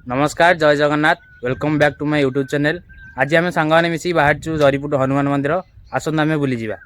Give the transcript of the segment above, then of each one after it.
नमस्कार जय Jagannath welcome back to my YouTube channel. आज आम सांग मैंने मिसिक बाहर जरीपुट हनुमान मंदिर आसत आम बुली जा।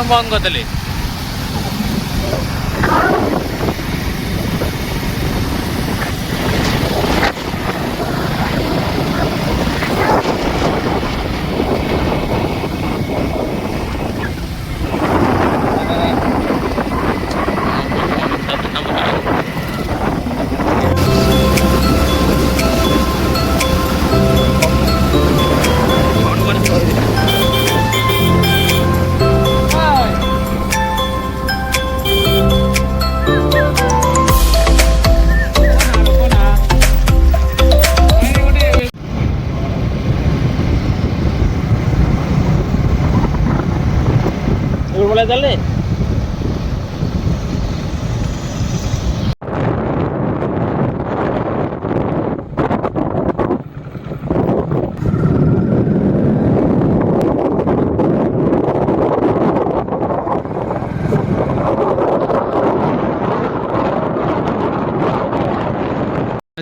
बंद करदे चले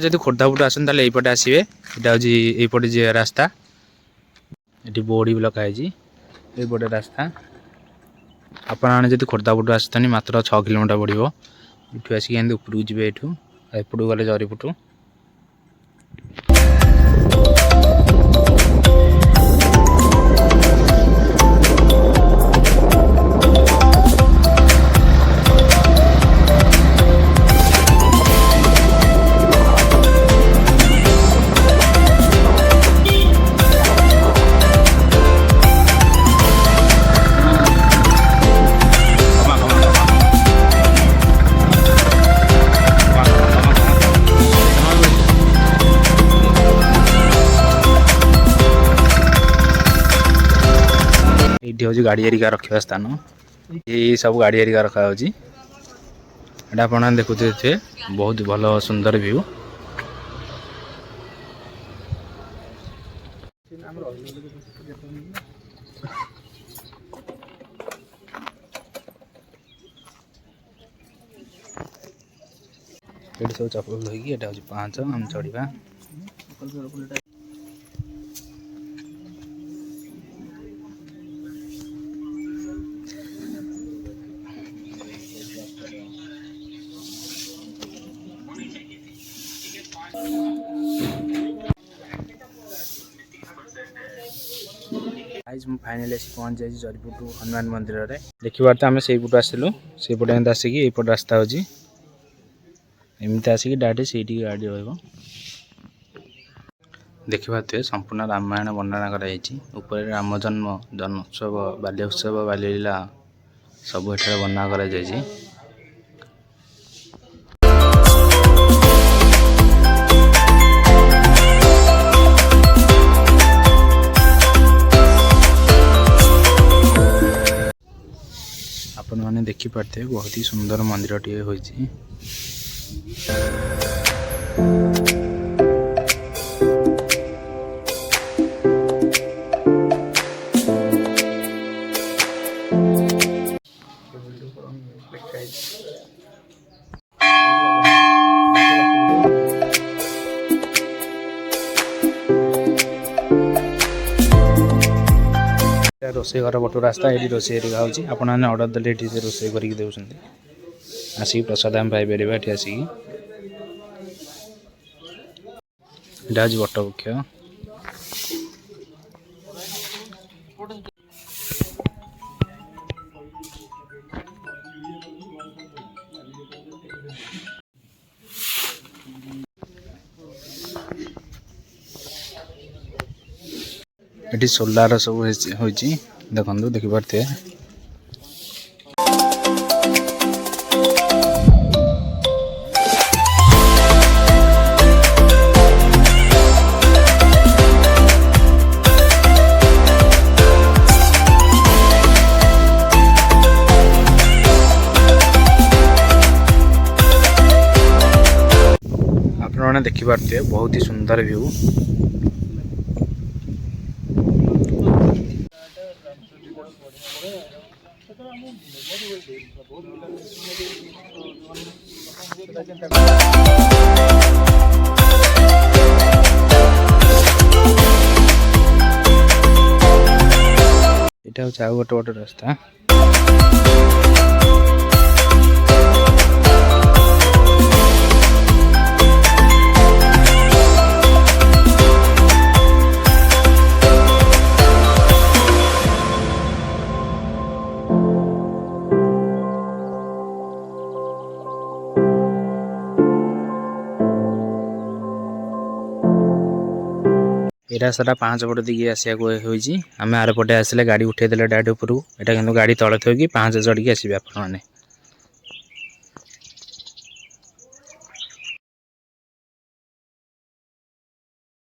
जदि खोर्धा पटू आसन ताले एपटे आसबे एटा हूँ एपटे जे रास्ता ये बोर्ड भी लगे एपटे रास्ता आपने जब खोर्धा पटू आसतानी मात्र 6 किलोमीटर पड़ो ये आसिक उपरକୁ जी एपटू गले जरीपुटू ये हूँ गाड़ी एरिका रखा स्थान ये सब गाड़ी एरिका रखा आप देखुए बहुत भल सुंदर व्यू ये सब चपल धोकी एटा हूँ 5 हम चढ़ा फाइनाली पहुंच जाए जरीपुट हनुमान मंदिर रे देखिबार तो आम से पटू आसलु से पटे आसिक ये रास्ता हो एमती आसिक डायरेक्ट से गाड़ी रहा देखिए संपूर्ण रामायण वर्णना कर राम जन्म जन्मोत्सव बाल्य उत्सव बाल्यलीला सब एठार वर्णना कर आपण मैंने देखिपारे बहुत ही सुंदर मंदिर टे हो रोसे घर पटू रास्ता ये रोसे होगी आपने अर्डर देले ये रोसे करके दे आसिक प्रसाद आम पाइपर ये आसिक बट वृक्ष ये सोलार सब देखु देखिपारे आपने देखिपे बहुत ही सुंदर व्यू। এটা হচ্ছে আর গোটে গোটে রাস্তা। এই রাস্তাটা 5 পট দিকে আসিବାକୁ হয়েছি। আমি আর পटे আসলে গাড়ি উঠাই দেলে ডাইরেক্ট উপরକୁ। এটা কিন্তু গাড়ি তଳେ থইকি 5 চড়িକି আসবে আপনাମାନେ।